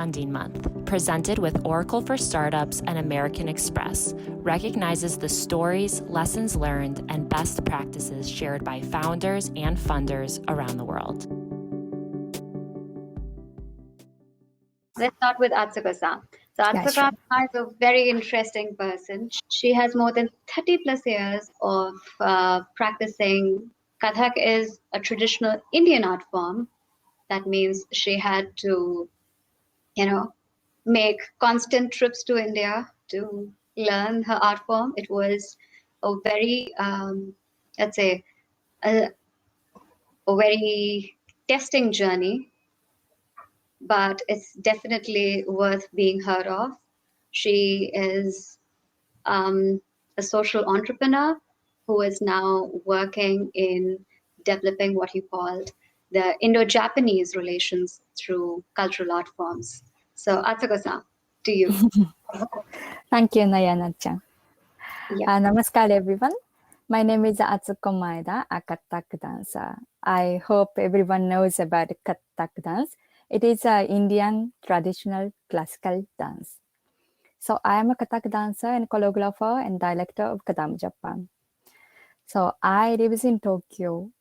Funding Month, presented with Oracle for Startups and American Express, recognizes the stories, lessons learned, and best practices shared by founders and funders around the world. Let's start with Atsuko-san. So Atsuko is a very interesting person. She has more than 30 plus years of practicing. Kathak is a traditional Indian art form. That means she had to, make constant trips to India to learn her art form. It was a very, let's say, a very testing journey, but it's definitely worth being heard of. She is a social entrepreneur who is now working in developing what he called the Indo-Japanese relations through cultural art forms. So Atsuko-san, to you. Thank you, Nayana-chan. Yeah. Namaskar, everyone. My name is Atsuko Maeda, a Kathak dancer. I hope everyone knows about Kathak dance. It is an Indian traditional classical dance. So I am a Kathak dancer and choreographer and director of Kadam Japan. So I live in Tokyo.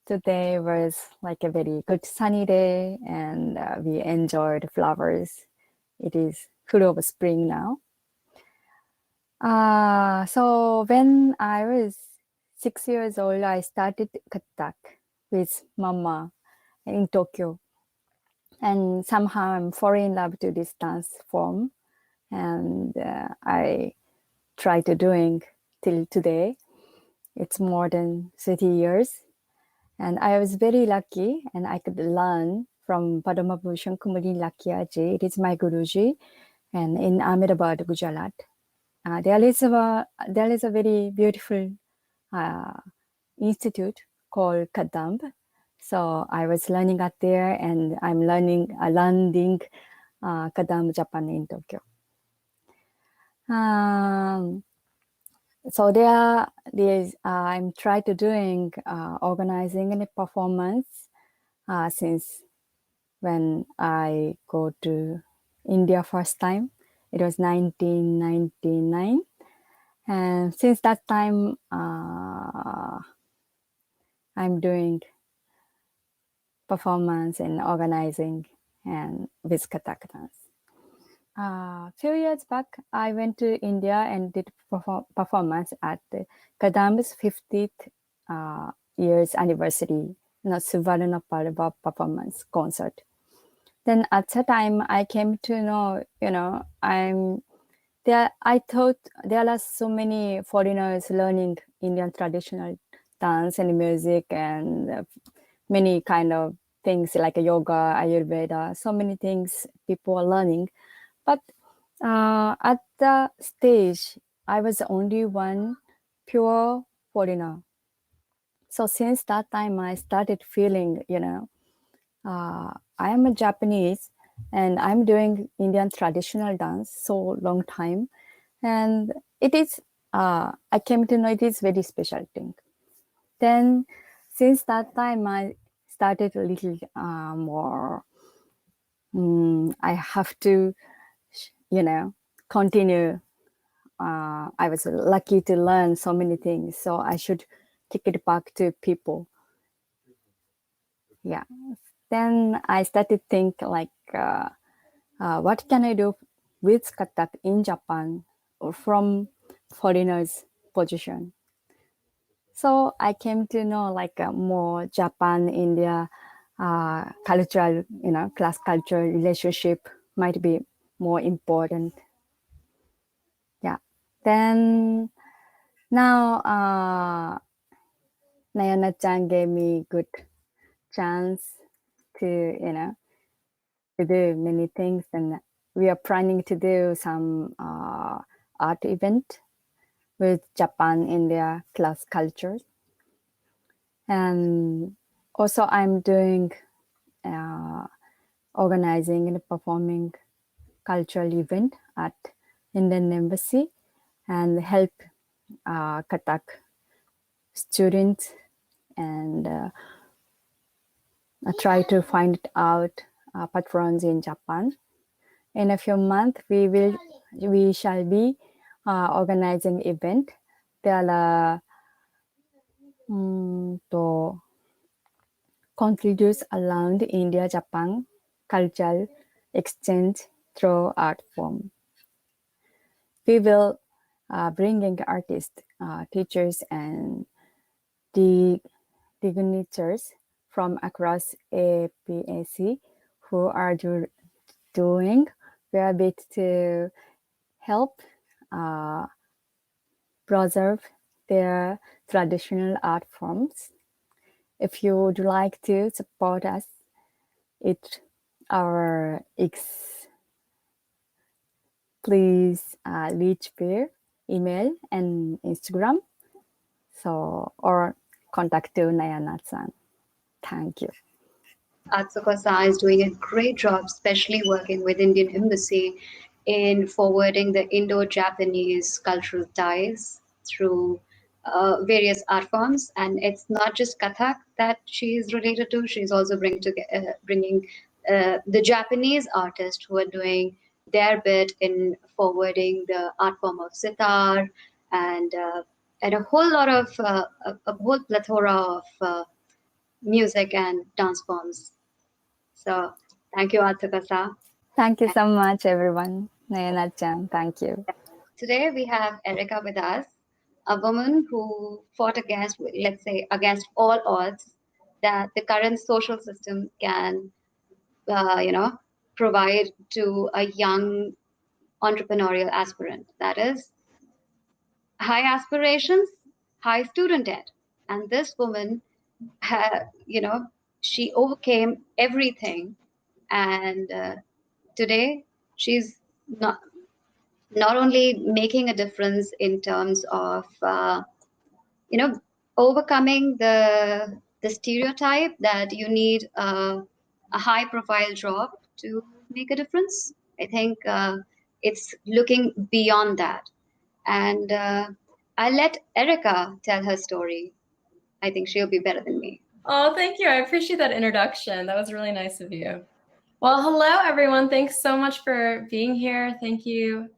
Today was like a very good sunny day and we enjoyed flowers. It is full of spring now. So when I was 6 years old, I started Kathak with Mama in Tokyo. And somehow I'm falling in love to this dance form. And I try to doing till today. It's more than 30 years. And I was very lucky and I could learn from Padma Bhushan Kumari Lakiaji. It is my Guruji and in Ahmedabad, Gujarat. There is a very beautiful institute called Kadam. So I was learning at there and I'm learning Kadam Japan in Tokyo. So I'm trying to doing organizing and performance since when I go to India first time. It was 1999. And since that time, I'm doing performance and organizing and with Kathak dance. A few years back, I went to India and did performance at Kadam's 50th years anniversary, Suvarna Parva performance concert. Then at that time, I came to know, I thought there are so many foreigners learning Indian traditional dance and music and many kind of things like yoga, Ayurveda, so many things people are learning. But at the stage, I was the only one pure foreigner. So since that time, I started feeling, I am a Japanese and I'm doing Indian traditional dance so long time. And it is, I came to know it is very special thing. Then since that time, I started a little more, I have to, continue. I was lucky to learn so many things, so I should take it back to people. Yeah. Then I started to think like, what can I do with Kathak in Japan or from foreigners' position? So I came to know like more Japan, India, cultural, class culture relationship might be more important. Yeah. Then now Nayana-chan gave me good chance to, to do many things. And we are planning to do some art event with Japan, India, class culture. And also I'm doing organizing and performing cultural event at Indian Embassy and help Kathak students and try to find out patrons in Japan. In a few months, we shall be organizing event. There are contributes around India-Japan cultural exchange through art form. We will bringing artists, teachers, and dignitaries from across APAC who are doing their bit to help preserve their traditional art forms. If you would like to support us, please reach via email and Instagram. Or contact to Nayana-san. Thank you. Atsuko-san is doing a great job, especially working with Indian Embassy in forwarding the Indo-Japanese cultural ties through various art forms. And it's not just Kathak that she is related to. She's also bringing the Japanese artists who are doing their bit in forwarding the art form of sitar and a whole lot of a whole plethora of music and dance forms. So thank you, Atsuka-san. Thank you so much, everyone. Nayana-chan, thank you. Today we have Erika with us, a woman who fought against all odds that the current social system can, provide to a young entrepreneurial aspirant. That is, high aspirations, high student debt. And this woman, she overcame everything. And today she's not only making a difference in terms of, overcoming the stereotype that you need a high profile job to make a difference. I think it's looking beyond that. And I'll let Erika tell her story. I think she'll be better than me. Oh, thank you. I appreciate that introduction. That was really nice of you. Well, hello, everyone. Thanks so much for being here. Thank you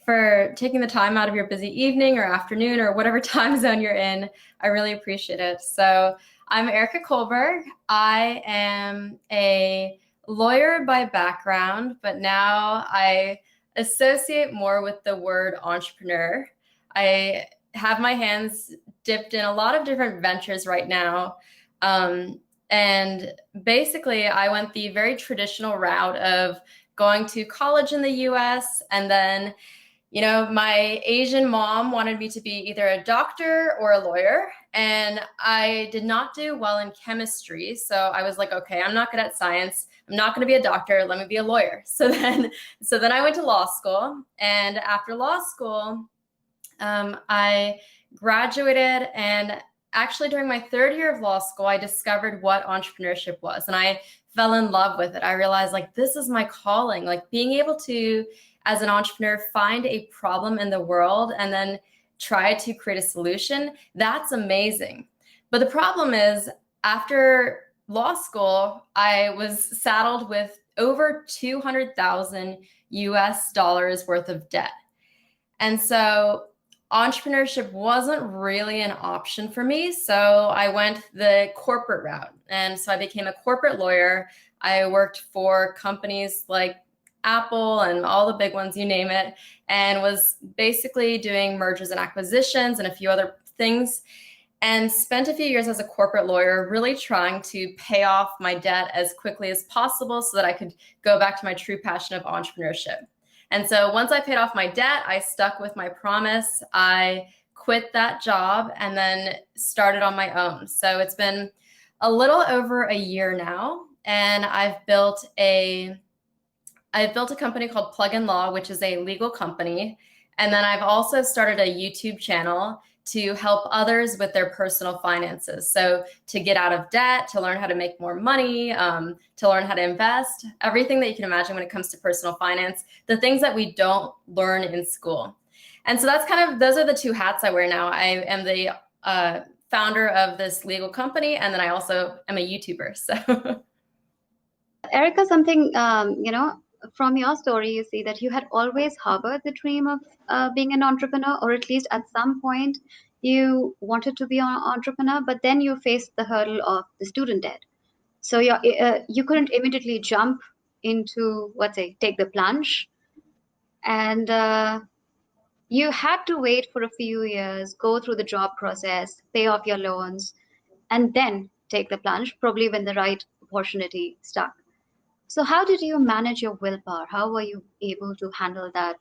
for taking the time out of your busy evening or afternoon or whatever time zone you're in. I really appreciate it. So I'm Erika Kullberg. I am a lawyer by background, but now I associate more with the word entrepreneur. I have my hands dipped in a lot of different ventures right now. And basically, I went the very traditional route of going to college in the US. And then, my Asian mom wanted me to be either a doctor or a lawyer. And I did not do well in chemistry. So I was like, okay, I'm not good at science. I'm not going to be a doctor. Let me be a lawyer. So then I went to law school. And after law school, I graduated, and actually during my third year of law school, I discovered what entrepreneurship was, and I fell in love with it. I realized this is my calling, being able to, as an entrepreneur, find a problem in the world and then try to create a solution. That's amazing. But the problem is, after law school, I was saddled with over $200,000 US worth of debt. And so entrepreneurship wasn't really an option for me. So I went the corporate route. And so I became a corporate lawyer. I worked for companies like Apple and all the big ones, you name it, and was basically doing mergers and acquisitions and a few other things, and spent a few years as a corporate lawyer, really trying to pay off my debt as quickly as possible so that I could go back to my true passion of entrepreneurship. And so once I paid off my debt, I stuck with my promise. I quit that job and then started on my own. So it's been a little over a year now, and I've built a company called Plug and Law, which is a legal company. And then I've also started a YouTube channel to help others with their personal finances. So to get out of debt, to learn how to make more money, to learn how to invest, everything that you can imagine when it comes to personal finance, the things that we don't learn in school. And so those are the two hats I wear now. I am the founder of this legal company, and then I also am a YouTuber. So Erika, something, from your story, you see that you had always harbored the dream of being an entrepreneur, or at least at some point you wanted to be an entrepreneur, but then you faced the hurdle of the student debt. So you couldn't immediately jump into, let's say, take the plunge. And you had to wait for a few years, go through the job process, pay off your loans, and then take the plunge, probably when the right opportunity struck. So how did you manage your willpower? How were you able to handle that,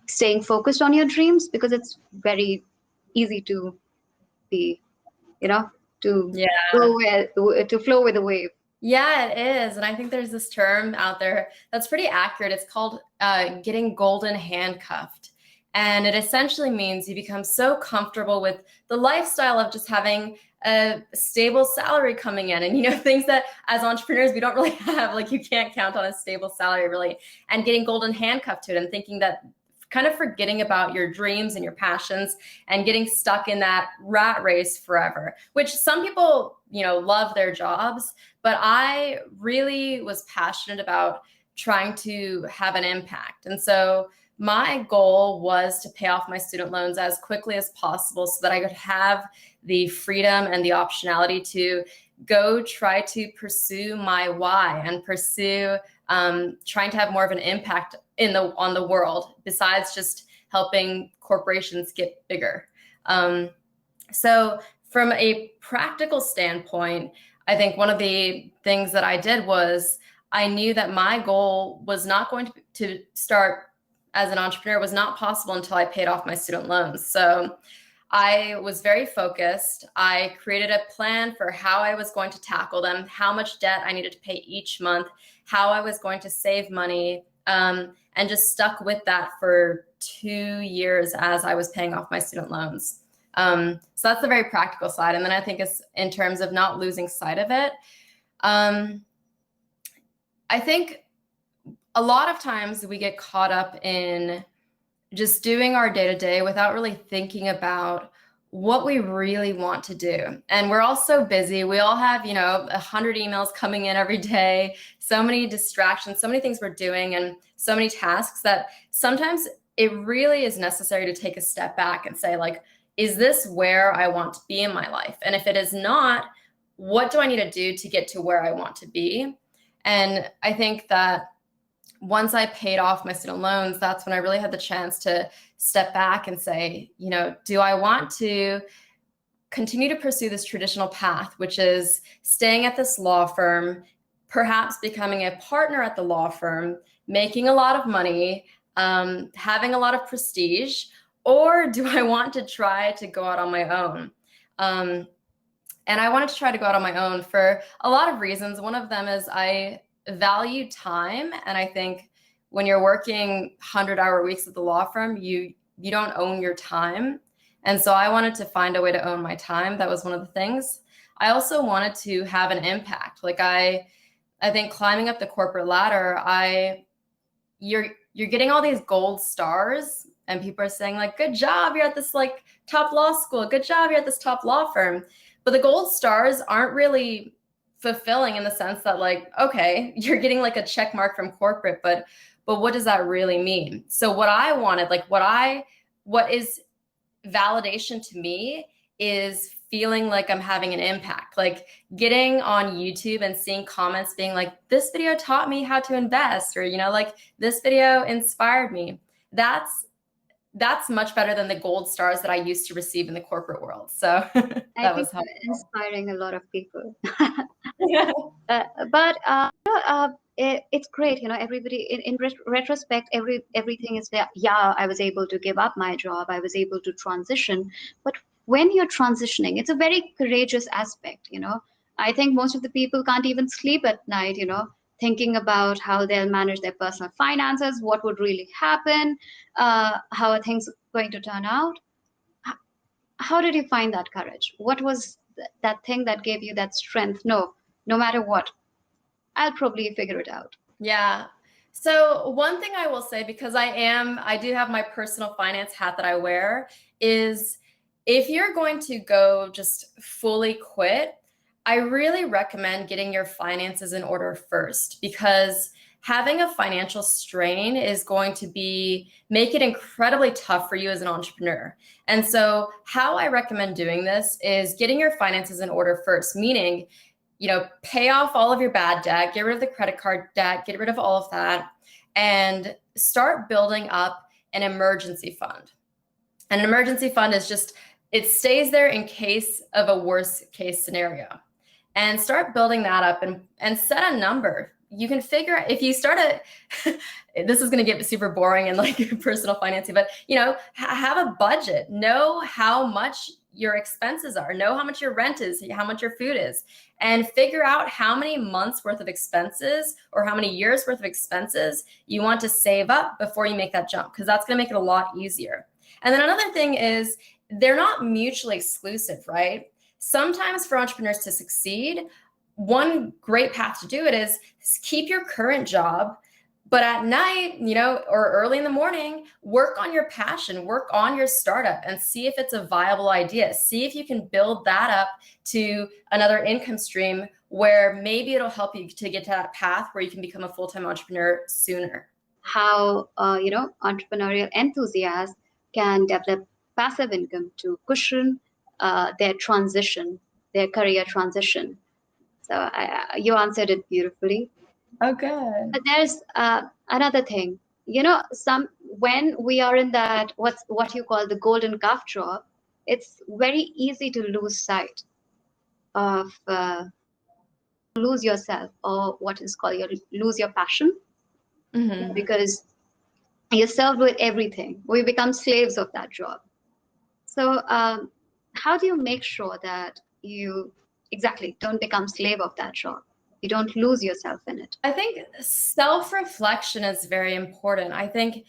staying focused on your dreams? Because it's very easy to be, to flow with the wave. Yeah, it is. And I think there's this term out there that's pretty accurate. It's called getting golden handcuffed. And it essentially means you become so comfortable with the lifestyle of just having a stable salary coming in, and things that as entrepreneurs we don't really have. Like, you can't count on a stable salary really, and getting golden handcuffed to it and thinking that, kind of forgetting about your dreams and your passions and getting stuck in that rat race forever, which some people, love their jobs, but I really was passionate about trying to have an impact. And so my goal was to pay off my student loans as quickly as possible so that I could have the freedom and the optionality to go try to pursue my why and pursue trying to have more of an impact on the world, besides just helping corporations get bigger. So from a practical standpoint, I think one of the things that I did was I knew that my goal was not going to start as an entrepreneur was not possible until I paid off my student loans. So I was very focused. I created a plan for how I was going to tackle them, how much debt I needed to pay each month, how I was going to save money, and just stuck with that for 2 years as I was paying off my student loans. So that's the very practical side. And then I think it's in terms of not losing sight of it. I think a lot of times we get caught up in just doing our day-to-day without really thinking about what we really want to do. And we're all so busy. We all have, 100 emails coming in every day, so many distractions, so many things we're doing, and so many tasks that sometimes it really is necessary to take a step back and say, like, is this where I want to be in my life? And if it is not, what do I need to do to get to where I want to be? And I think that once I paid off my student loans, that's when I really had the chance to step back and say, do I want to continue to pursue this traditional path, which is staying at this law firm, perhaps becoming a partner at the law firm, making a lot of money, having a lot of prestige, or do I want to try to go out on my own? And I wanted to try to go out on my own for a lot of reasons. One of them is I value time. And I think when you're working 100-hour weeks at the law firm, you don't own your time. And so I wanted to find a way to own my time. That was one of the things. I also wanted to have an impact. Like I think climbing up the corporate ladder, you're getting all these gold stars and people are saying, like, good job, you're at this like top law school. Good job, you're at this top law firm. But the gold stars aren't really fulfilling in the sense that, like, okay, you're getting like a check mark from corporate, but what does that really mean? So what I wanted, like what is validation to me is feeling like I'm having an impact, like getting on YouTube and seeing comments being like, this video taught me how to invest, or, like, this video inspired me. That's much better than the gold stars that I used to receive in the corporate world. So that was helpful. Inspiring a lot of people. Yeah. But it's great, everybody in retrospect, everything is there. Yeah, I was able to give up my job. I was able to transition. But when you're transitioning, it's a very courageous aspect, I think most of the people can't even sleep at night, thinking about how they'll manage their personal finances, what would really happen, how are things going to turn out. How did you find that courage? What was that thing that gave you that strength? No matter what, I'll probably figure it out. Yeah. So one thing I will say, because I do have my personal finance hat that I wear, is if you're going to go just fully quit, I really recommend getting your finances in order first, because having a financial strain is going to make it incredibly tough for you as an entrepreneur. And so how I recommend doing this is getting your finances in order first, meaning, pay off all of your bad debt, get rid of the credit card debt, get rid of all of that, and start building up an emergency fund. And an emergency fund is just, it stays there in case of a worst case scenario. And start building that up and set a number. You can figure out if you start this is going to get super boring and like personal financing, but have a budget, know how much your expenses are, know how much your rent is, how much your food is, and figure out how many months worth of expenses or how many years worth of expenses you want to save up before you make that jump, because that's going to make it a lot easier. And then another thing is they're not mutually exclusive, right? Sometimes for entrepreneurs to succeed, one great path to do it is keep your current job, but at night, or early in the morning, work on your passion, work on your startup and see if it's a viable idea. See if you can build that up to another income stream where maybe it'll help you to get to that path where you can become a full-time entrepreneur sooner. How, entrepreneurial enthusiasts can develop passive income to cushion their transition, their career transition. So you answered it beautifully. Oh, good. But there's another thing, when we are in that, what you call the golden calf draw, it's very easy to lose sight of, lose yourself, or what is called lose your passion, because you're served with everything. We become slaves of that job. So how do you make sure that you don't become slave of that job? You don't lose yourself in it. I think self-reflection is very important. I think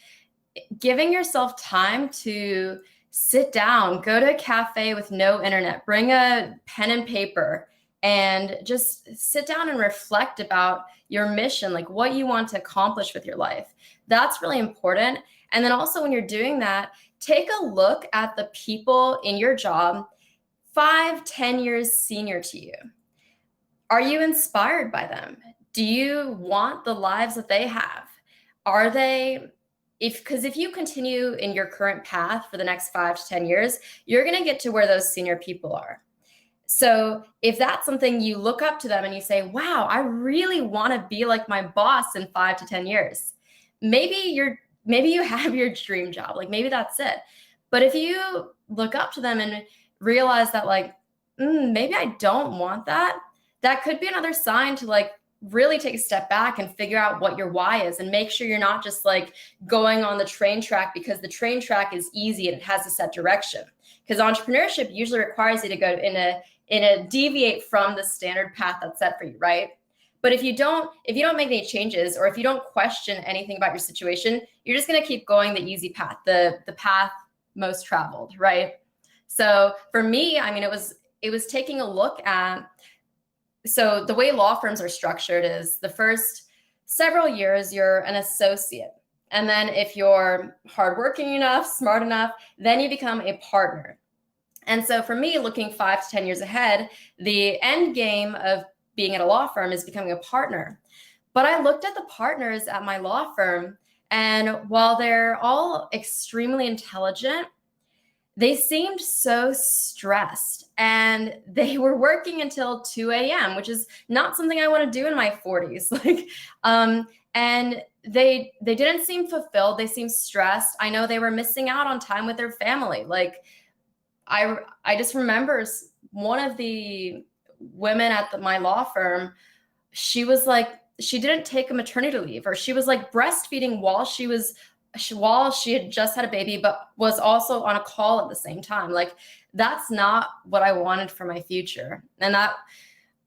giving yourself time to sit down, go to a cafe with no internet, bring a pen and paper, and just sit down and reflect about your mission, like what you want to accomplish with your life. That's really important. And then also when you're doing that, take a look at the people in your job 5-10 years senior to you. Are you inspired by them? Do you want the lives that they have? Are they, because if you continue in your current path for the next 5 to 10 years, you're going to get to where those senior people are. So if that's something you look up to them and you say, wow, I really want to be like my boss in 5 to 10 years. Maybe you have your dream job, like maybe that's it. But if you look up to them and realize that maybe I don't want that, that could be another sign to really take a step back and figure out what your why is, and make sure you're not just going on the train track because the train track is easy and it has a set direction. Because entrepreneurship usually requires you to go in a deviate from the standard path that's set for you, right? But if you don't make any changes, or if you don't question anything about your situation, you're just going to keep going the easy path, the path most traveled, right? So for me, it was taking a look at, so the way law firms are structured is the first several years, you're an associate. And then if you're hardworking enough, smart enough, then you become a partner. And so for me, looking 5 to 10 years ahead, the end game of being at a law firm is becoming a partner. But I looked at the partners at my law firm, and while they're all extremely intelligent, they seemed so stressed, and they were working until 2 a.m., which is not something I want to do in my 40s. And they didn't seem fulfilled. They seemed stressed. I know they were missing out on time with their family. I just remember one of the women at my law firm, she didn't take a maternity leave, or she was breastfeeding while she had just had a baby, but was also on a call at the same time. That's not what I wanted for my future. And that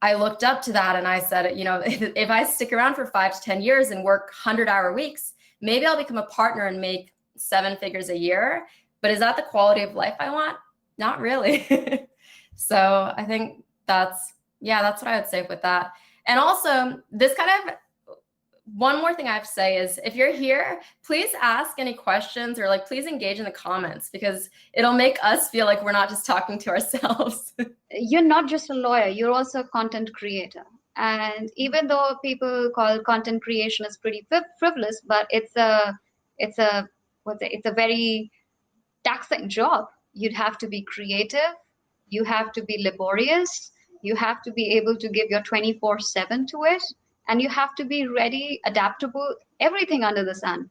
I looked up to that, and I said, if I stick around for 5 to 10 years and work 100-hour weeks, maybe I'll become a partner and make 7 figures a year. But is that the quality of life I want? Not really. So I think that's what I would say with that. And also this one more thing I have to say is, if you're here, please ask any questions, or please engage in the comments, because it'll make us feel like we're not just talking to ourselves. You're not just a lawyer, you're also a content creator. And even though people call content creation as pretty frivolous, but it's a very taxing job. You'd have to be creative, you have to be laborious, you have to be able to give your 24/7 to it, and you have to be ready, adaptable, everything under the sun.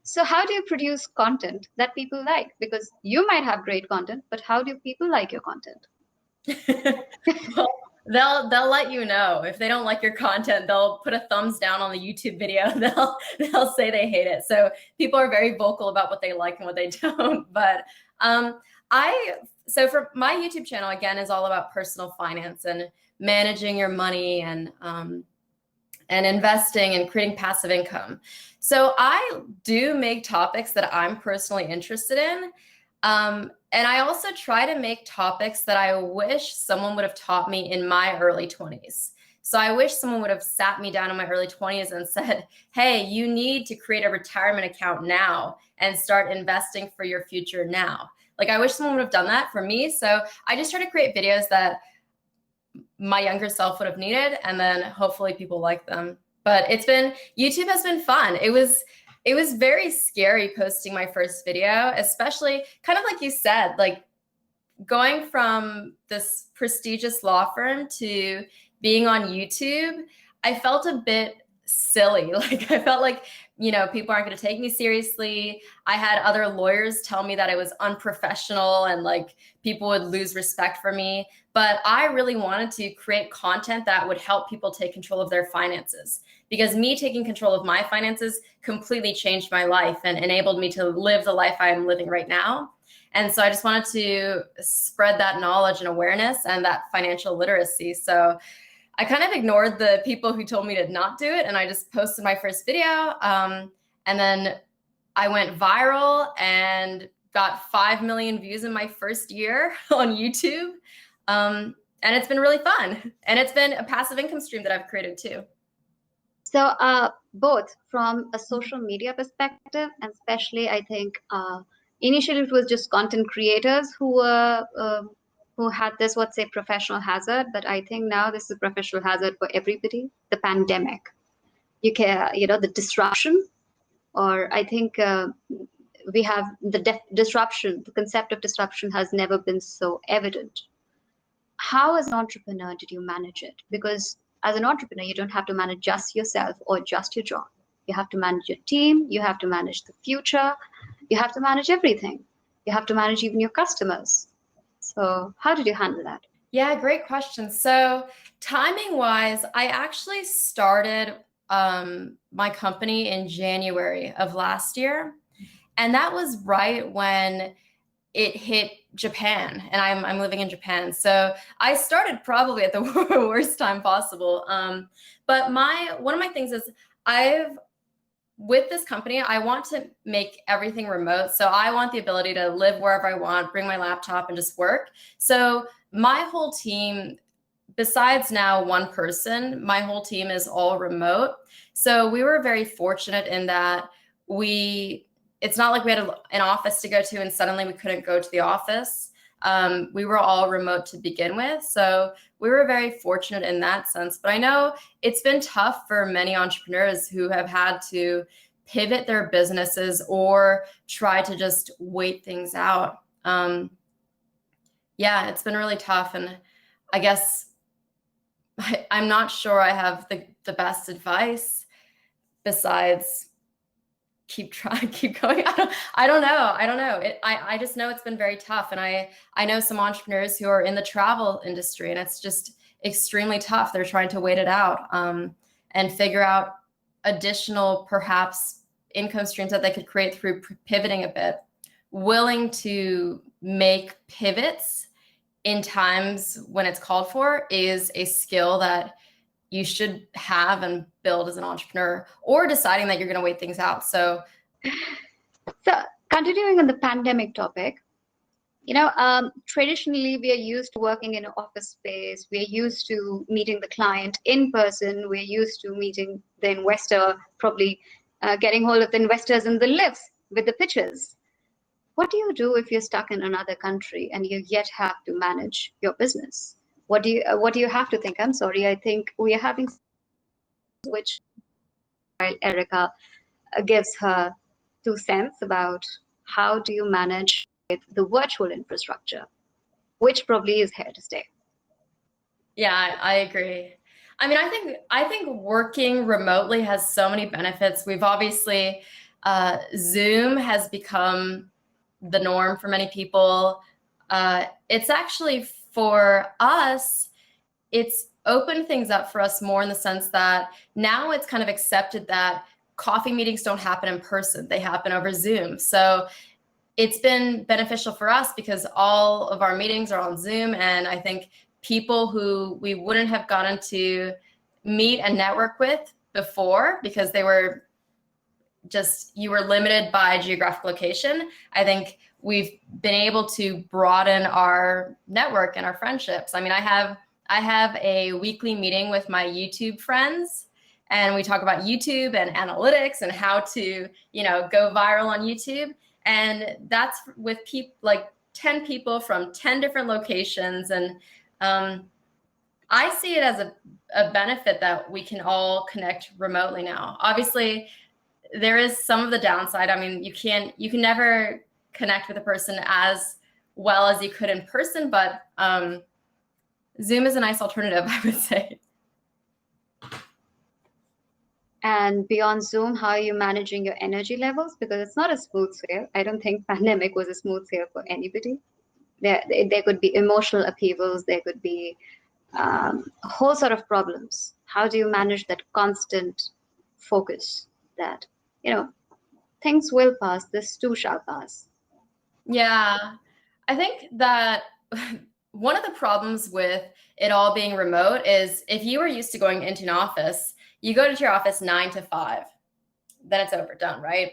So how do you produce content that people like? Because you might have great content, but how do people like your content? Well, they'll let you know. If they don't like your content, they'll put a thumbs down on the YouTube video. They'll say they hate it. So people are very vocal about what they like and what they don't. But so for my YouTube channel, again, is all about personal finance and managing your money and investing and creating passive income. So I do make topics that I'm personally interested in. And I also try to make topics that I wish someone would have taught me in my early 20s. So I wish someone would have sat me down in my early 20s and said, hey, you need to create a retirement account now and start investing for your future now. Like, I wish someone would have done that for me. So I just try to create videos that my younger self would have needed, and then hopefully people like them. But YouTube has been fun. It was very scary posting my first video, especially kind of like you said, like going from this prestigious law firm to being on YouTube. I felt a bit silly. Like, I felt like, people aren't going to take me seriously. I had other lawyers tell me that it was unprofessional and like people would lose respect for me. But I really wanted to create content that would help people take control of their finances, because me taking control of my finances completely changed my life and enabled me to live the life I am living right now. And so I just wanted to spread that knowledge and awareness and that financial literacy. So I kind of ignored the people who told me to not do it, and I just posted my first video. And then I went viral and got 5 million views in my first year on YouTube. And it's been really fun. And it's been a passive income stream that I've created too. So both from a social media perspective, and especially I think initially it was just content creators who had this, professional hazard. But I think now this is a professional hazard for everybody. The pandemic, the disruption, or I think we have the disruption. The concept of disruption has never been so evident. How, as an entrepreneur, did you manage it? Because as an entrepreneur, you don't have to manage just yourself or just your job. You have to manage your team. You have to manage the future. You have to manage everything. You have to manage even your customers. So how did you handle that? Yeah, great question. So timing wise, I actually started my company in January of last year. And that was right when it hit Japan, and I'm living in Japan. So I started probably at the worst time possible. But one of my things is with this company, I want to make everything remote. So I want the ability to live wherever I want, bring my laptop and just work. So my whole team, besides now one person, my whole team is all remote. So we were very fortunate in that it's not like we had an office to go to and suddenly we couldn't go to the office. We were all remote to begin with. So we were very fortunate in that sense. But I know it's been tough for many entrepreneurs who have had to pivot their businesses or try to just wait things out. Yeah, it's been really tough. And I guess I'm not sure I have the best advice besides keep going. I don't know. I just know it's been very tough. And I know some entrepreneurs who are in the travel industry, and it's just extremely tough. They're trying to wait it out and figure out additional, perhaps, income streams that they could create through pivoting a bit. Willing to make pivots in times when it's called for is a skill that you should have and build as an entrepreneur, or deciding that you're going to wait things out. So continuing on the pandemic topic, traditionally we are used to working in an office space. We are used to meeting the client in person. We're used to meeting the investor, probably getting hold of the investors in the lifts with the pitches. What do you do if you're stuck in another country and you yet have to manage your business? What do you have to think? I'm sorry. I think we are having, which while Erika gives her 2 cents about how do you manage with the virtual infrastructure, which probably is here to stay. Yeah, I agree. I mean, I think working remotely has so many benefits. We've obviously, Zoom has become the norm for many people. It's actually, for us, it's opened things up for us more in the sense that now it's kind of accepted that coffee meetings don't happen in person. They happen over Zoom. So it's been beneficial for us because all of our meetings are on Zoom. And I think people who we wouldn't have gotten to meet and network with before because they were just, you were limited by geographic location. I think we've been able to broaden our network and our friendships. I mean, I have a weekly meeting with my YouTube friends, and we talk about YouTube and analytics and how to, go viral on YouTube. And that's with people, like 10 people from 10 different locations. And I see it as a benefit that we can all connect remotely now. Obviously, there is some of the downside. I mean, you can never connect with a person as well as you could in person, but Zoom is a nice alternative, I would say. And beyond Zoom, how are you managing your energy levels? Because it's not a smooth sail. I don't think pandemic was a smooth sail for anybody. There could be emotional upheavals. There could be a whole sort of problems. How do you manage that constant focus that, things will pass, this too shall pass? Yeah, I think that one of the problems with it all being remote is if you were used to going into an office, you go to your office 9 to 5, then it's over, done, right?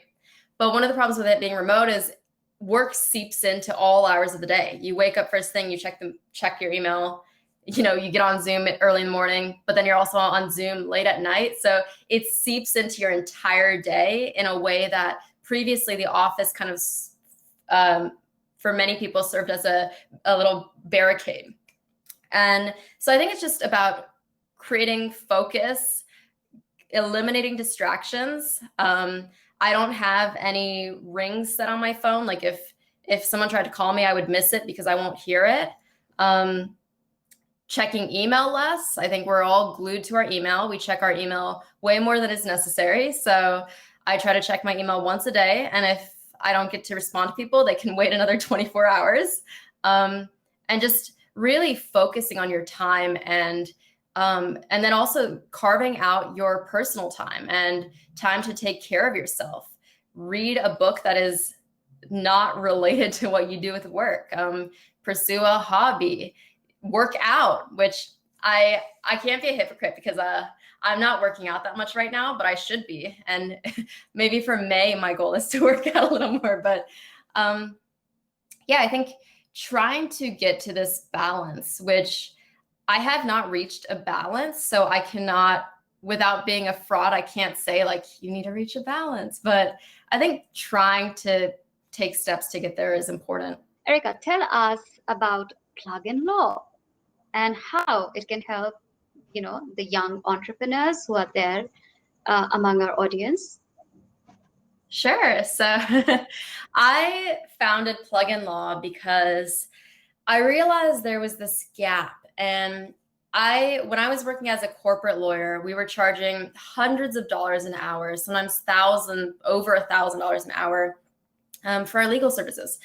But one of the problems with it being remote is work seeps into all hours of the day. You wake up first thing, you check your email, you get on Zoom early in the morning, but then you're also on Zoom late at night. So it seeps into your entire day in a way that previously the office kind of, for many people, served as a little barricade. And so I think it's just about creating focus, eliminating distractions. I don't have any rings set on my phone. Like if someone tried to call me, I would miss it because I won't hear it. Checking email less. I think we're all glued to our email. We check our email way more than is necessary. So I try to check my email once a day. And if I don't get to respond to people, they can wait another 24 hours. And just really focusing on your time and then also carving out your personal time and time to take care of yourself. Read a book that is not related to what you do with work. Pursue a hobby. Work out, which I can't be a hypocrite because I'm not working out that much right now, but I should be. And maybe for May, my goal is to work out a little more. But yeah, I think trying to get to this balance, which I have not reached a balance. So I cannot, without being a fraud, I can't say like, you need to reach a balance. But I think trying to take steps to get there is important. Erika, tell us about plug-in law and how it can help, the young entrepreneurs who are there among our audience. Sure. So I founded Plug-in Law because I realized there was this gap. And when I was working as a corporate lawyer, we were charging hundreds of dollars an hour, sometimes over $1,000 an hour for our legal services.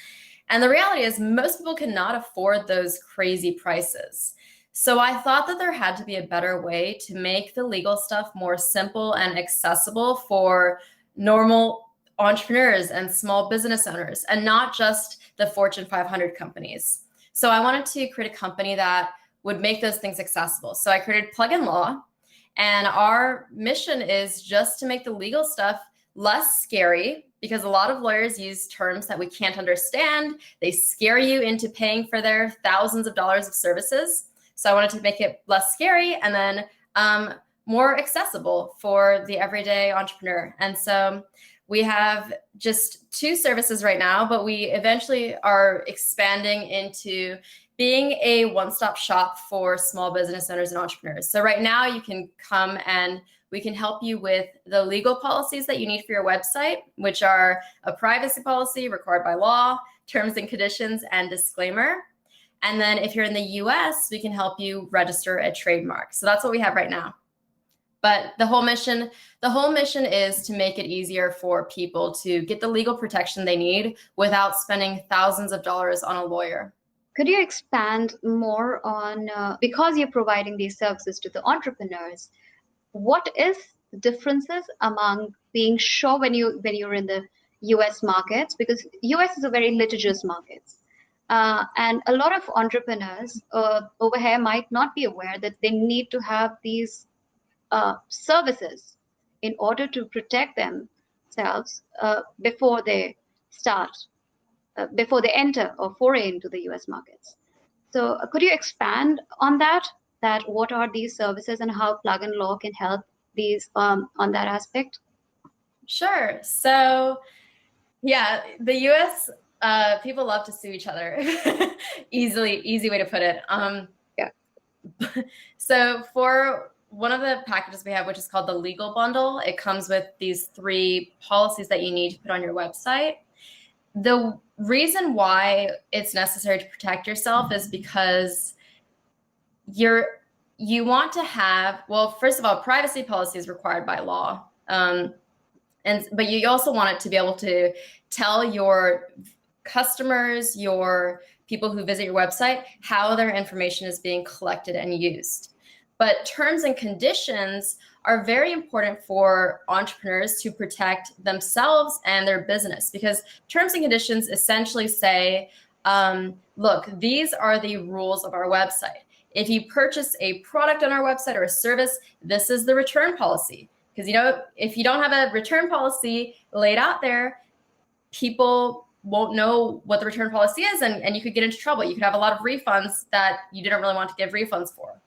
And the reality is most people cannot afford those crazy prices. So I thought that there had to be a better way to make the legal stuff more simple and accessible for normal entrepreneurs and small business owners, and not just the Fortune 500 companies. So I wanted to create a company that would make those things accessible. So I created Plug-in Law, and our mission is just to make the legal stuff less scary, because a lot of lawyers use terms that we can't understand. They scare you into paying for their thousands of dollars of services. So I wanted to make it less scary and then more accessible for the everyday entrepreneur. And so we have just 2 services right now, but we eventually are expanding into being a one-stop shop for small business owners and entrepreneurs. So right now you can come and we can help you with the legal policies that you need for your website, which are a privacy policy required by law, terms and conditions, and disclaimer. And then if you're in the US, we can help you register a trademark. So that's what we have right now. But the whole mission is to make it easier for people to get the legal protection they need without spending thousands of dollars on a lawyer. Could you expand more on, because you're providing these services to the entrepreneurs, what is the differences among being sure when you're in the US markets, because US is a very litigious market. And a lot of entrepreneurs over here might not be aware that they need to have these services in order to protect themselves before they start, before they enter or foray into the US markets. So could you expand on that what are these services and how Plug and Law can help these on that aspect? Sure. So yeah, the US, people love to sue each other. Easy way to put it. Yeah. So for one of the packages we have, which is called the legal bundle, it comes with these 3 policies that you need to put on your website. The reason why it's necessary to protect yourself is because you want to have, well, first of all, privacy policy is required by law. But you also want it to be able to tell your customers, your people who visit your website, how their information is being collected and used. But terms and conditions are very important for entrepreneurs to protect themselves and their business, because terms and conditions essentially say, look, these are the rules of our website. If you purchase a product on our website or a service, this is the return policy. Because, you know, if you don't have a return policy laid out there, people won't know what the return policy is, and you could get into trouble. You could have a lot of refunds that you didn't really want to give refunds for.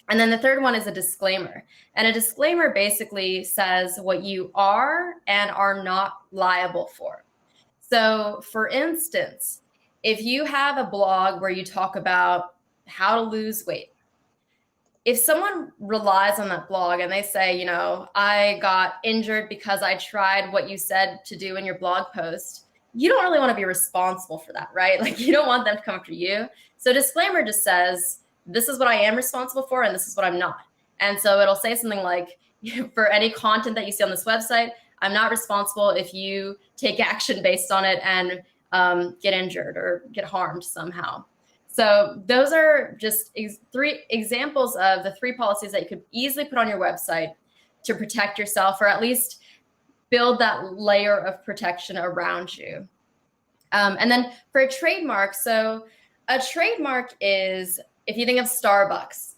And then the third one is a disclaimer. And a disclaimer basically says what you are and are not liable for. So for instance, if you have a blog where you talk about how to lose weight, if someone relies on that blog and they say, you know, I got injured because I tried what you said to do in your blog post, you don't really want to be responsible for that, right? Like, you don't want them to come after you. So disclaimer just says, this is what I am responsible for and this is what I'm not. And so it'll say something like, for any content that you see on this website, I'm not responsible if you take action based on it and get injured or get harmed somehow. So those are just 3 examples of the 3 policies that you could easily put on your website to protect yourself, or at least build that layer of protection around you. And then for a trademark, so a trademark is, if you think of Starbucks,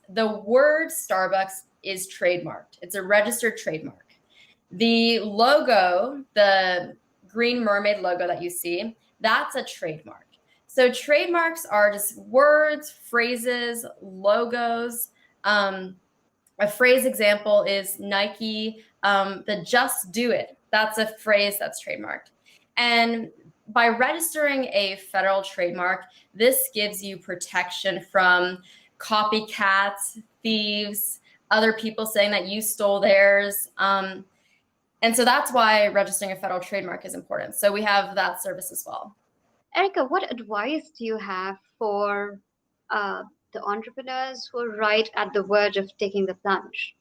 the word Starbucks is trademarked. It's a registered trademark. The logo, the green mermaid logo that you see, that's a trademark. So trademarks are just words, phrases, logos. A phrase example is Nike, the just do it. That's a phrase that's trademarked. And by registering a federal trademark, this gives you protection from copycats, thieves, other people saying that you stole theirs. And so that's why registering a federal trademark is important. So we have that service as well. Erika, what advice do you have for the entrepreneurs who are right at the verge of taking the plunge?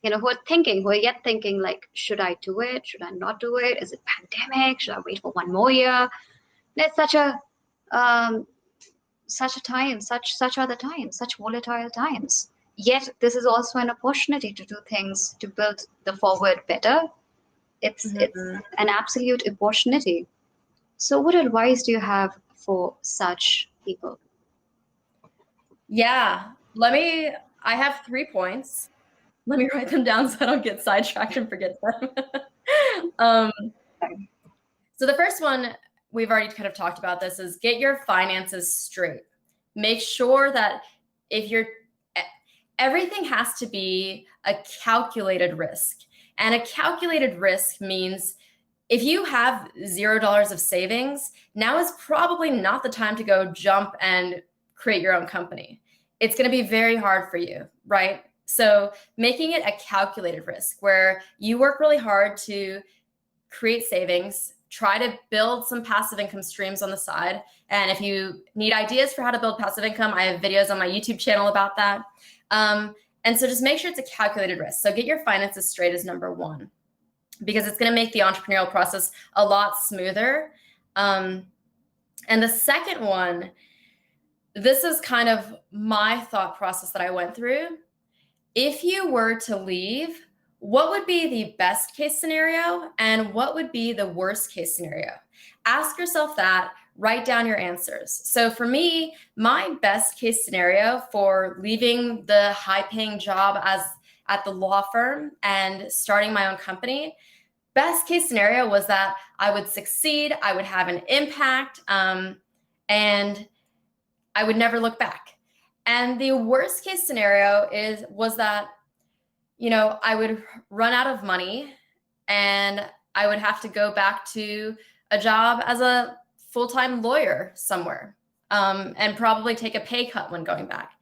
You know, who are yet thinking like, should I do it? Should I not do it? Is it pandemic? Should I wait for 1 more year? There's such a time, such are the times, such volatile times. Yet this is also an opportunity to do things to build the forward better. It's an absolute opportunity. So what advice do you have for such people? Yeah, I have 3 points. Let me write them down so I don't get sidetracked and forget them. So the first one, we've already kind of talked about this, is get your finances straight. Make sure that everything has to be a calculated risk. And a calculated risk means if you have $0 of savings, now is probably not the time to go jump and create your own company. It's going to be very hard for you, right? So making it a calculated risk where you work really hard to create savings, try to build some passive income streams on the side. And if you need ideas for how to build passive income, I have videos on my YouTube channel about that. And so just make sure it's a calculated risk. So get your finances straight as number one, because it's going to make the entrepreneurial process a lot smoother. And the second one, this is kind of my thought process that I went through. If you were to leave, what would be the best case scenario and what would be the worst case scenario? Ask yourself that, write down your answers. So for me, my best case scenario for leaving the high paying job at the law firm and starting my own company, best case scenario was that I would succeed, I would have an impact, and I would never look back. And the worst case scenario was that, you know, I would run out of money and I would have to go back to a job as a full-time lawyer somewhere, and probably take a pay cut when going back.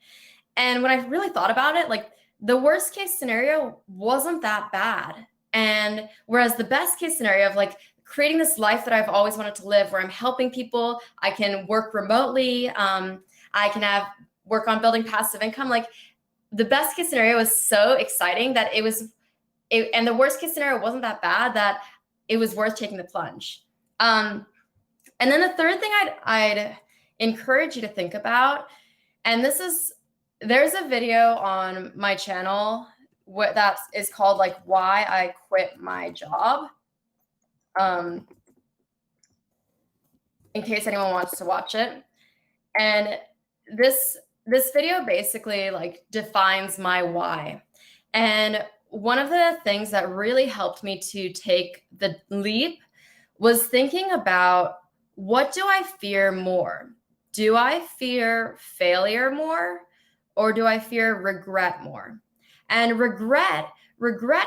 And when I really thought about it, like the worst case scenario wasn't that bad. And whereas the best case scenario of like creating this life that I've always wanted to live, where I'm helping people, I can work remotely, I can work on building passive income. Like the best case scenario was so exciting that and the worst case scenario wasn't that bad that it was worth taking the plunge. And then the third thing I'd encourage you to think about, and there's a video on my channel that is called like Why I Quit My Job. In case anyone wants to watch it. And this video basically like defines my why. And one of the things that really helped me to take the leap was thinking about, what do I fear more? Do I fear failure more, or do I fear regret more? And regret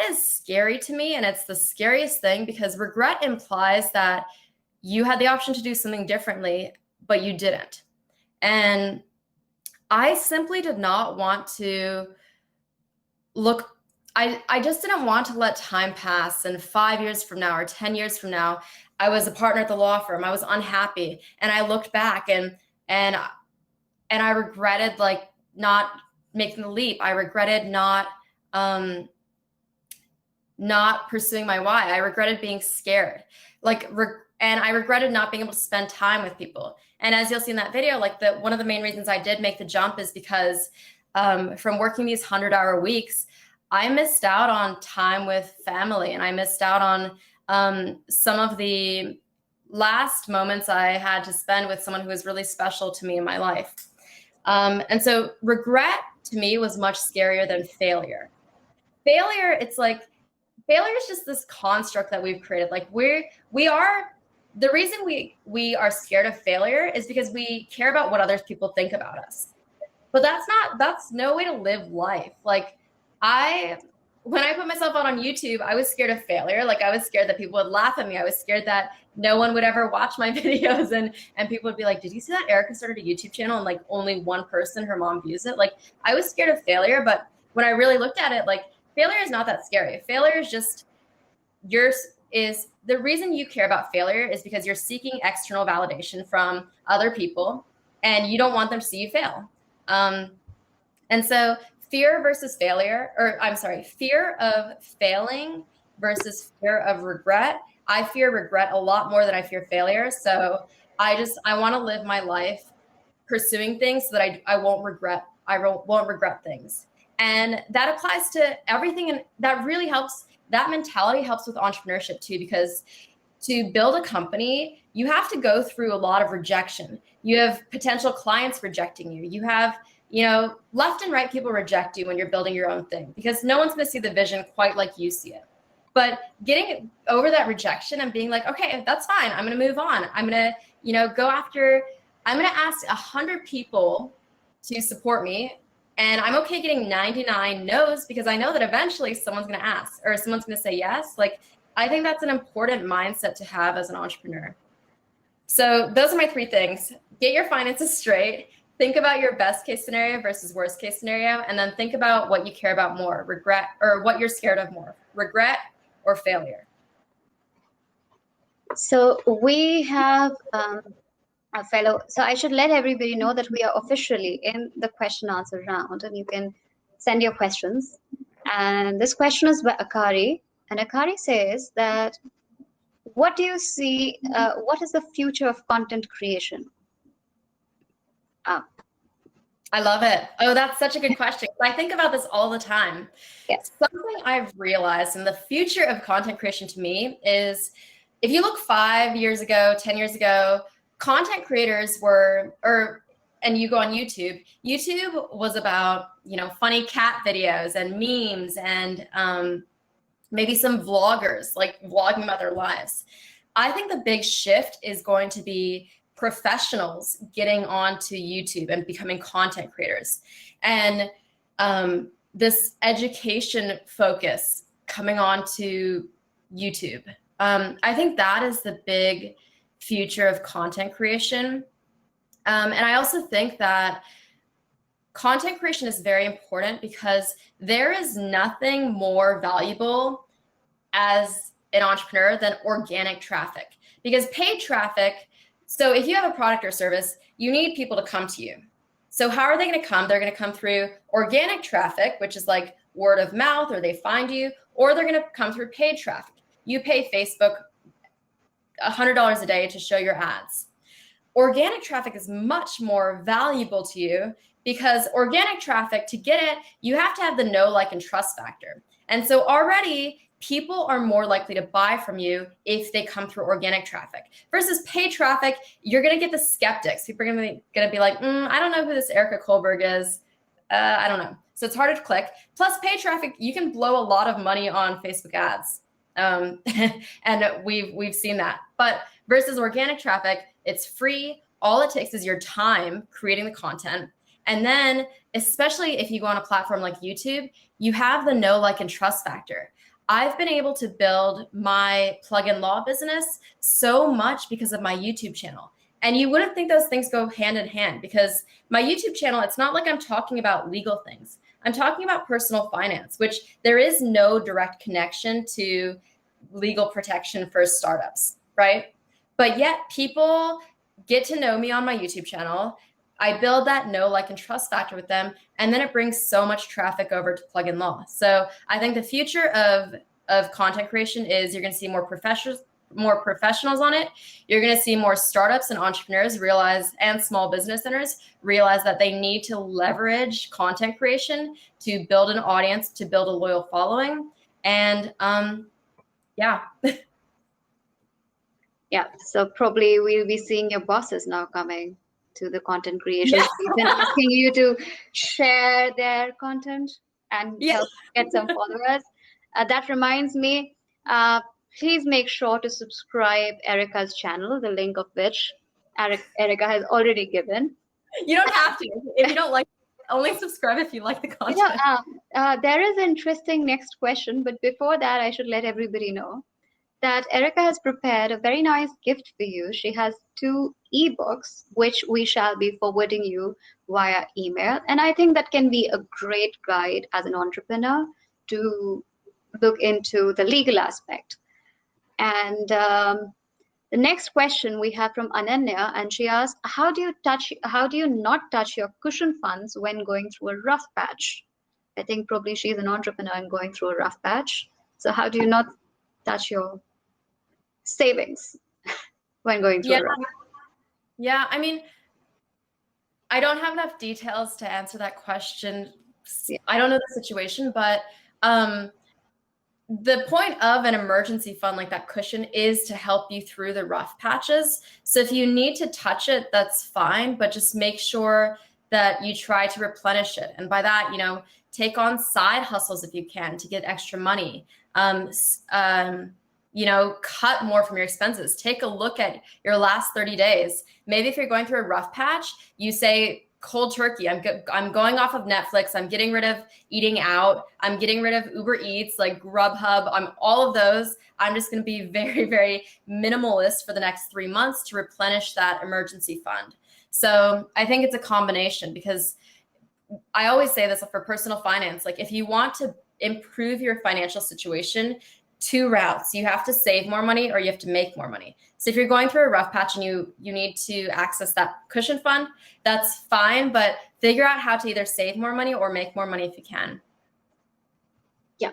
is scary to me, and it's the scariest thing because regret implies that you had the option to do something differently, but you didn't. And I simply did not want to I just didn't want to let time pass, and 5 years from now or 10 years from now, I was a partner at the law firm. I was unhappy, and I looked back and I regretted like not making the leap. I regretted not pursuing my why. I regretted being scared. And I regretted not being able to spend time with people. And as you'll see in that video, like one of the main reasons I did make the jump is because from working these 100-hour weeks, I missed out on time with family, and I missed out on some of the last moments I had to spend with someone who was really special to me in my life. And so regret to me was much scarier than failure. Failure is just this construct that we've created. Like the reason we are scared of failure is because we care about what other people think about us. But that's no way to live life. Like when I put myself out on YouTube, I was scared of failure. Like I was scared that people would laugh at me. I was scared that no one would ever watch my videos, and people would be like, did you see that Erika started a YouTube channel and like only one person, her mom, views it? Like I was scared of failure, but when I really looked at it, like failure is not that scary. Failure is just the reason you care about failure is because you're seeking external validation from other people and you don't want them to see you fail. And so fear of failing versus fear of regret. I fear regret a lot more than I fear failure. So I want to live my life pursuing things so that I won't regret things. And that applies to everything. And that really helps. That mentality helps with entrepreneurship too, because to build a company, you have to go through a lot of rejection. You have potential clients rejecting you. You have, left and right people reject you when you're building your own thing, because no one's going to see the vision quite like you see it. But getting over that rejection and being like, okay, that's fine. I'm going to move on. I'm going to, I'm going to ask 100 people to support me. And I'm okay getting 99 no's, because I know that eventually someone's going to ask, or someone's going to say yes. Like I think that's an important mindset to have as an entrepreneur. So those are my 3 things. Get your finances straight. Think about your best case scenario versus worst case scenario, and then think about what you care about more, regret, or what you're scared of more, regret or failure. So we have a fellow, so I should let everybody know that we are officially in the question answer round, and you can send your questions. And this question is by Akari, and Akari says that, what do you see, what is the future of content creation? I love it. Oh, that's such a good question. I think about this all the time. Yes. Something I've realized in the future of content creation to me is, if you look 5 years ago, 10 years ago, content creators were, and you go on YouTube, YouTube was about, funny cat videos and memes and maybe some vloggers, like vlogging about their lives. I think the big shift is going to be professionals getting onto YouTube and becoming content creators. And this education focus coming onto YouTube. I think that is the big future of content creation. And I also think that content creation is very important because there is nothing more valuable as an entrepreneur than organic traffic. Because paid traffic, so if you have a product or service, you need people to come to you. So how are they going to come? They're going to come through organic traffic, which is like word of mouth, or they find you, or they're going to come through paid traffic. You pay Facebook $100 a day to show your ads. Organic traffic is much more valuable to you because organic traffic, to get it, you have to have the know, like, and trust factor. And so already people are more likely to buy from you if they come through organic traffic versus paid traffic. You're going to get the skeptics. People are going to be like, I don't know who this Erika Kullberg is. I don't know. So it's harder to click. Plus paid traffic, you can blow a lot of money on Facebook ads. And we've seen that. But versus organic traffic, it's free. All it takes is your time creating the content. And then, especially if you go on a platform like YouTube, you have the know, like, and trust factor. I've been able to build my plug-in law business so much because of my YouTube channel. And you wouldn't think those things go hand in hand, because my YouTube channel, it's not like I'm talking about legal things. I'm talking about personal finance, which there is no direct connection to legal protection for startups, right? But yet people get to know me on my YouTube channel. I build that know, like, and trust factor with them, and then it brings so much traffic over to Plugin Law. So I think the future of content creation is you're going to see more professionals on it. You're going to see more startups and entrepreneurs realize, and small business owners realize, that they need to leverage content creation to build an audience, to build a loyal following. And yeah. Yeah, so probably we'll be seeing your bosses now coming to the content creation season, asking you to share their content and help get some followers. That reminds me, please make sure to subscribe Erika's channel, the link of which Erika has already given. You don't have to. If you don't like, only subscribe if you like the content. There is an interesting next question, but before that, I should let everybody know that Erika has prepared a very nice gift for you. She has 2 ebooks, which we shall be forwarding you via email. And I think that can be a great guide as an entrepreneur to look into the legal aspect. And the next question we have from Ananya, and she asked, how do you not touch your cushion funds when going through a rough patch? I think probably she's an entrepreneur and going through a rough patch. So how do you not touch your savings when going through a rough patch? Yeah, I mean, I don't have enough details to answer that question. I don't know the situation, but the point of an emergency fund like that cushion is to help you through the rough patches. So if you need to touch it, that's fine, but just make sure that you try to replenish it. And by that, take on side hustles if you can to get extra money. Cut more from your expenses. Take a look at your last 30 days. Maybe if you're going through a rough patch, you say, cold turkey. I'm going off of Netflix. I'm getting rid of eating out. I'm getting rid of Uber Eats, like Grubhub. I'm all of those. I'm just going to be very, very minimalist for the next 3 months to replenish that emergency fund. So I think it's a combination, because I always say this for personal finance. Like, if you want to improve your financial situation, 2 routes: you have to save more money or you have to make more money. So if you're going through a rough patch and you need to access that cushion fund, that's fine, but figure out how to either save more money or make more money if you can. Yeah.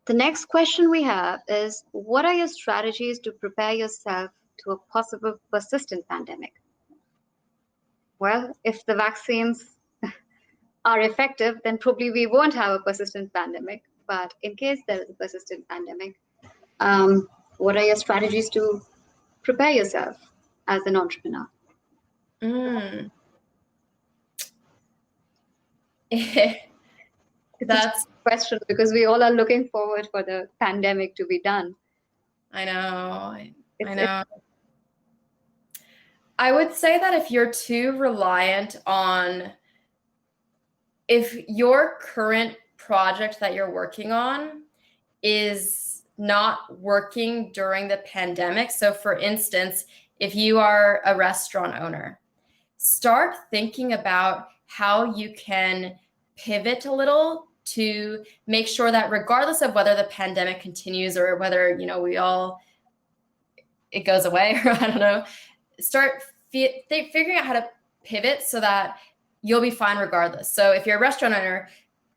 The next question we have is, what are your strategies to prepare yourself to a possible persistent pandemic? Well, if the vaccines are effective, then probably we won't have a persistent pandemic. But in case there is a persistent pandemic, what are your strategies to prepare yourself as an entrepreneur? That's a question, because we all are looking forward for the pandemic to be done. I know. I know. I would say that if you're too reliant on, if your current project that you're working on is not working during the pandemic. So for instance, if you are a restaurant owner, start thinking about how you can pivot a little to make sure that regardless of whether the pandemic continues or whether, it goes away, or I don't know, start figuring out how to pivot so that you'll be fine regardless. So if you're a restaurant owner,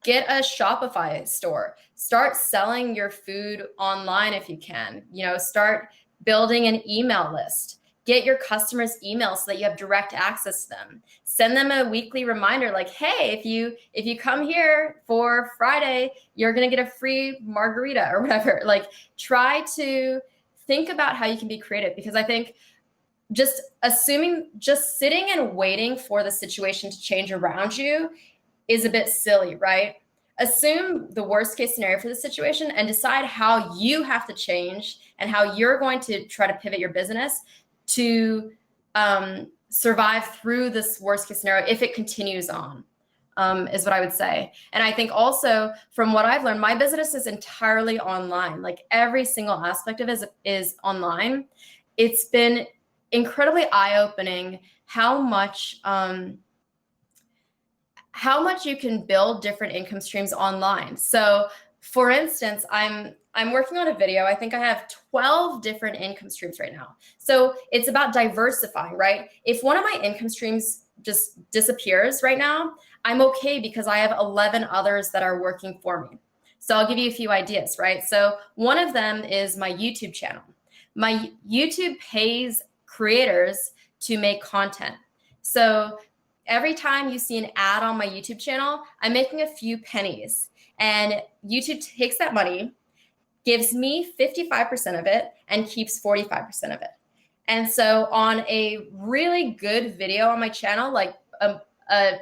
get a Shopify store, start selling your food online if you can, start building an email list, get your customers' emails so that you have direct access to them. Send them a weekly reminder like, hey, if you come here for Friday, you're going to get a free margarita or whatever. Like, try to think about how you can be creative, because I think just sitting and waiting for the situation to change around you is a bit silly, right? Assume the worst case scenario for the situation and decide how you have to change and how you're going to try to pivot your business to survive through this worst case scenario if it continues on, is what I would say. And I think also, from what I've learned, my business is entirely online. Like, every single aspect of it is online. It's been incredibly eye-opening how much you can build different income streams online. So for instance, I'm working on a video. I think I have 12 different income streams right now. So it's about diversifying, right? If one of my income streams just disappears right now, I'm okay, because I have 11 others that are working for me. So I'll give you a few ideas, right? So one of them is my YouTube channel. My YouTube pays creators to make content. So every time you see an ad on my YouTube channel, I'm making a few pennies, and YouTube takes that money, gives me 55% of it, and keeps 45% of it. And so on a really good video on my channel, like a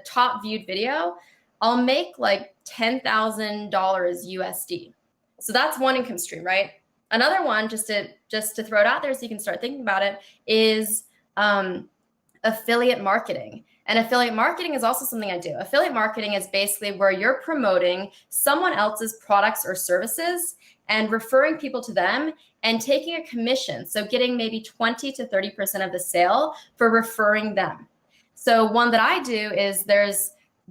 top viewed video, I'll make like $10,000 USD. So that's one income stream, right? Another one, just to throw it out there so you can start thinking about it, is affiliate marketing. And affiliate marketing is also something I do. Affiliate marketing is basically where you're promoting someone else's products or services and referring people to them and taking a commission. So getting maybe 20 to 30% of the sale for referring them. So one that I do is there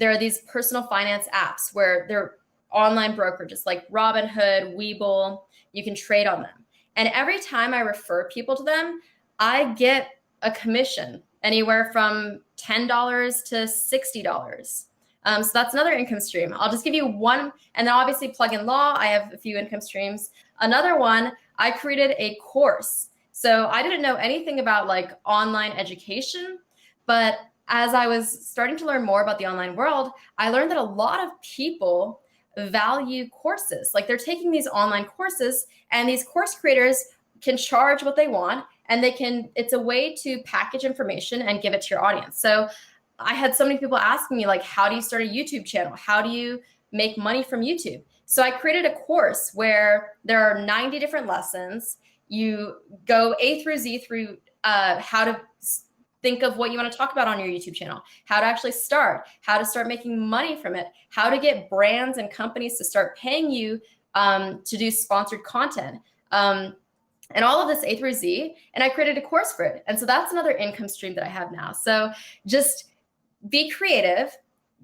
are these personal finance apps where they're online brokerages like Robinhood, Webull. You can trade on them. And every time I refer people to them, I get a commission anywhere from $10 to $60. So that's another income stream. I'll just give you one, and then obviously plug-in law. I have a few income streams. Another one, I created a course. So I didn't know anything about like online education, but as I was starting to learn more about the online world, I learned that a lot of people value courses. Like, they're taking these online courses, and these course creators can charge what they want, and it's a way to package information and give it to your audience. So I had so many people asking me, like, how do you start a YouTube channel? How do you make money from YouTube? So I created a course where there are 90 different lessons. You go A through Z through how to think of what you want to talk about on your YouTube channel, how to actually start, how to start making money from it, how to get brands and companies to start paying you to do sponsored content, and all of this A through Z. And I created a course for it. And so that's another income stream that I have now. So just be creative,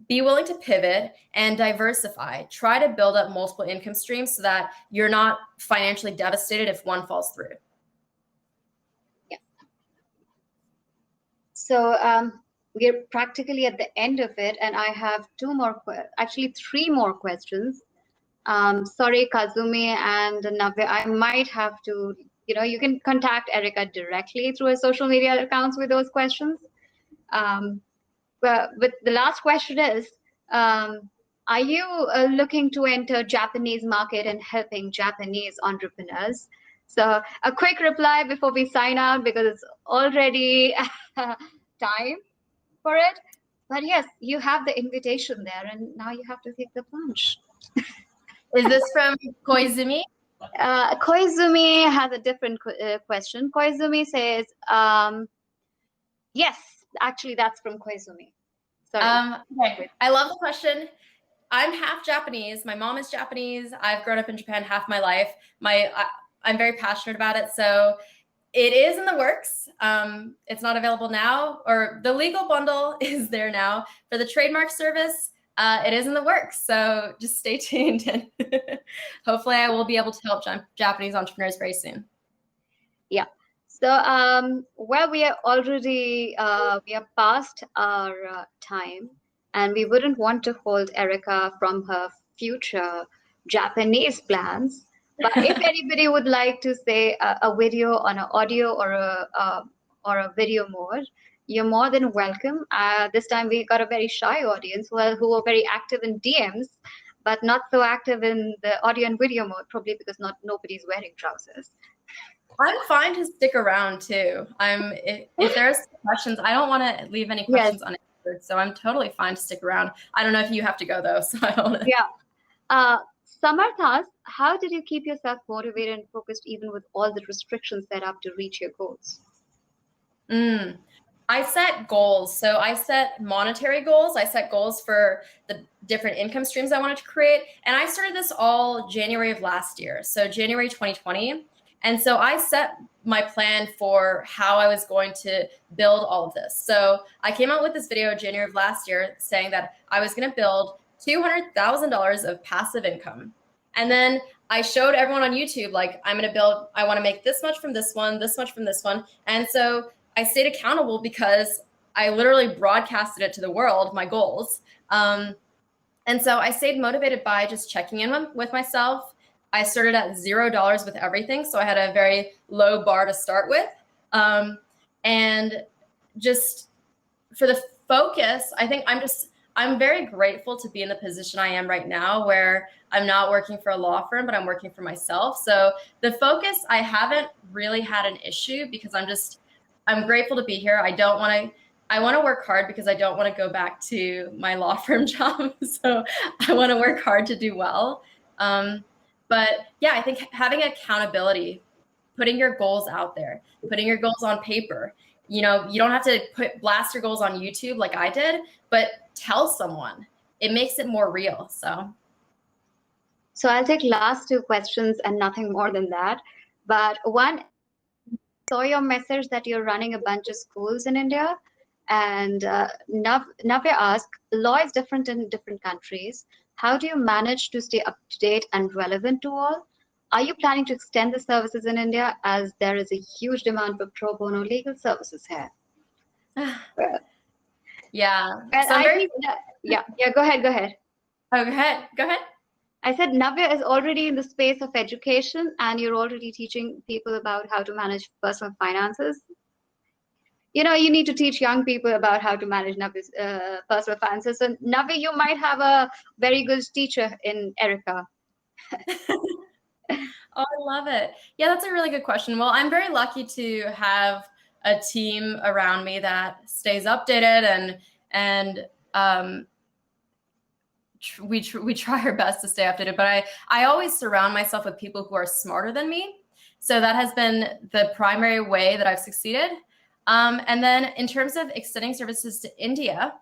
be willing to pivot and diversify. Try to build up multiple income streams so that you're not financially devastated if one falls through. Yeah. So we're practically at the end of it, and I have actually three more questions. Sorry, Kazumi and Navya, I might have to, you can contact Erika directly through her social media accounts with those questions. But the last question is, are you looking to enter Japanese market and helping Japanese entrepreneurs? So a quick reply before we sign out, because it's already time for it. But yes, you have the invitation there, and now you have to take the plunge. Is this from Koizumi? Koizumi has a different question. Koizumi says, yes, actually that's from Koizumi. Sorry. Okay. I love the question. I'm half Japanese. My mom is Japanese. I've grown up in Japan half my life. I'm very passionate about it. So it is in the works. It's not available now, or the legal bundle is there now. For the trademark service, it is in the works. So just stay tuned, and hopefully I will be able to help Japanese entrepreneurs very soon. Yeah. So, well, we are already, we are past our time, and we wouldn't want to hold Erika from her future Japanese plans. But if anybody would like to say a video on an audio or a video mode, you're more than welcome. This time we got a very shy audience who are very active in DMs, but not so active in the audio and video mode, probably because nobody's wearing trousers. I'm fine to stick around too. If there's questions, I don't want to leave any questions unanswered, so I'm totally fine to stick around. I don't know if you have to go though, so I don't know. Yeah. Samarth asks, how did you keep yourself motivated and focused even with all the restrictions set up to reach your goals? I set goals. So I set monetary goals. I set goals for the different income streams I wanted to create. And I started this all January of last year. So January 2020. And so I set my plan for how I was going to build all of this. So I came out with this video January of last year saying that I was going to build $200,000 of passive income. And then I showed everyone on YouTube, like, I want to make this much from this one, this much from this one. And so I stayed accountable because I literally broadcasted it to the world, my goals. And so I stayed motivated by just checking in with myself. I started at $0 with everything. So I had a very low bar to start with. And just for the focus, I think I'm very grateful to be in the position I am right now, where I'm not working for a law firm, but I'm working for myself. So the focus, I haven't really had an issue because I'm grateful to be here. I want to work hard because I don't want to go back to my law firm job. So I want to work hard to do well. But yeah, I think having accountability, putting your goals out there, putting your goals on paper, you don't have to blast your goals on YouTube like I did, but tell someone. It makes it more real. So I'll take last two questions and nothing more than that. But one, saw your message that you're running a bunch of schools in India, and Navya asked, law is different in different countries. How do you manage to stay up to date and relevant to all? Are you planning to extend the services in India, as there is a huge demand for pro bono legal services here? Yeah. Well, yeah, go ahead. Oh, go ahead. I said Navya is already in the space of education, and you're already teaching people about how to manage personal finances. You need to teach young people about how to manage Navya's personal finances. So Navya, you might have a very good teacher in Erika. Oh, I love it. Yeah, that's a really good question. Well, I'm very lucky to have a team around me that stays updated, and we try our best to stay updated. But I always surround myself with people who are smarter than me. So that has been the primary way that I've succeeded. And then in terms of extending services to India,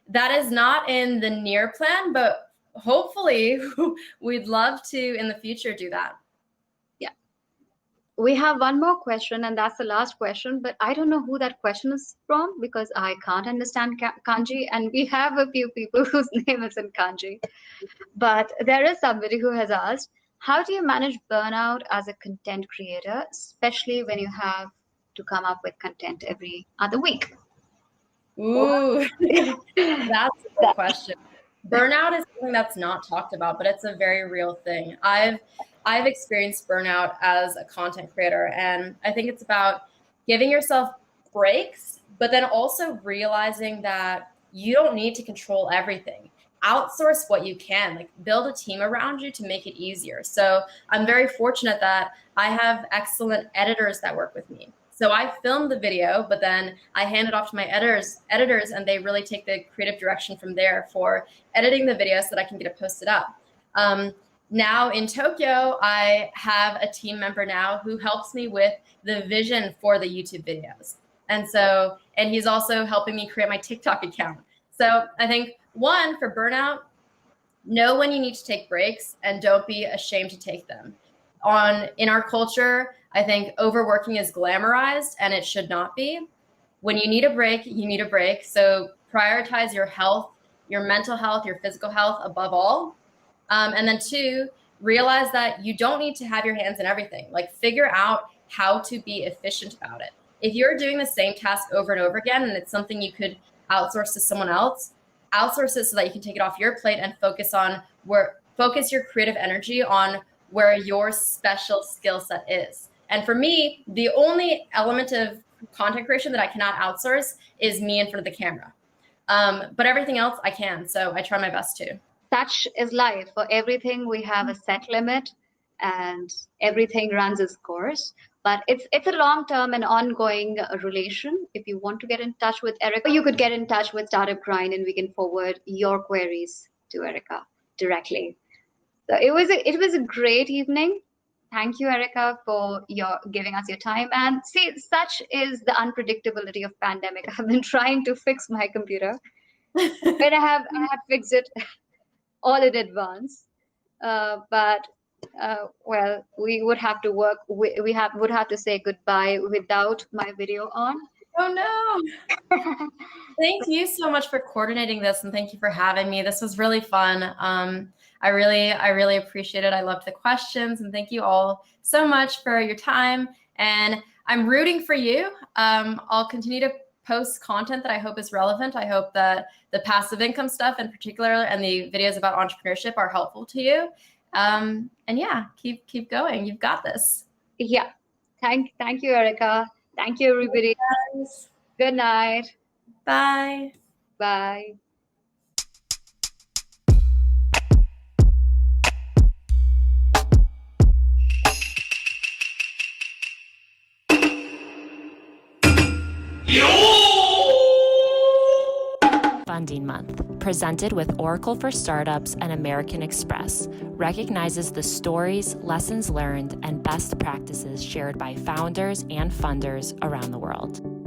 that is not in the near plan, but hopefully we'd love to in the future do that. Yeah. We have one more question, and that's the last question, but I don't know who that question is from because I can't understand kanji, and we have a few people whose name is in kanji. But there is somebody who has asked, how do you manage burnout as a content creator, especially when you have to come up with content every other week? Ooh, that's a good question. Burnout is something that's not talked about, but it's a very real thing. I've experienced burnout as a content creator, and I think it's about giving yourself breaks, but then also realizing that you don't need to control everything. Outsource what you can, like build a team around you to make it easier. So I'm very fortunate that I have excellent editors that work with me. So I film the video, but then I hand it off to my editors, and they really take the creative direction from there for editing the video so that I can get it posted up. Now in Tokyo, I have a team member now who helps me with the vision for the YouTube videos. And he's also helping me create my TikTok account. So I think one, for burnout, know when you need to take breaks and don't be ashamed to take them. In our culture, I think overworking is glamorized and it should not be. When you need a break, you need a break. So prioritize your health, your mental health, your physical health above all. And then two, realize that you don't need to have your hands in everything. Like figure out how to be efficient about it. If you're doing the same task over and over again and it's something you could outsource to someone else, outsource it so that you can take it off your plate and focus your creative energy on where your special skill set is. And for me, the only element of content creation that I cannot outsource is me in front of the camera. But everything else I can, so I try my best to. Such is life. For everything, we have a set limit and everything runs its course. But it's a long-term and ongoing relation. If you want to get in touch with Erika, you could get in touch with StartupGrind and we can forward your queries to Erika directly. So it was a great evening. Thank you, Erika, for giving us your time. And see, such is the unpredictability of pandemic. I've been trying to fix my computer, but I have fixed it all in advance. But well, we would have to work. We would have to say goodbye without my video on. Oh no! Thank you so much for coordinating this, and thank you for having me. This was really fun. I really appreciate it. I loved the questions, and thank you all so much for your time. And I'm rooting for you. I'll continue to post content that I hope is relevant. I hope that the passive income stuff in particular and the videos about entrepreneurship are helpful to you. And yeah, keep going. You've got this. Yeah. Thank you, Erika. Thank you, everybody. Yes. Good night. Bye. Bye. Funding Month, presented with Oracle for Startups and American Express, recognizes the stories, lessons learned, and best practices shared by founders and funders around the world.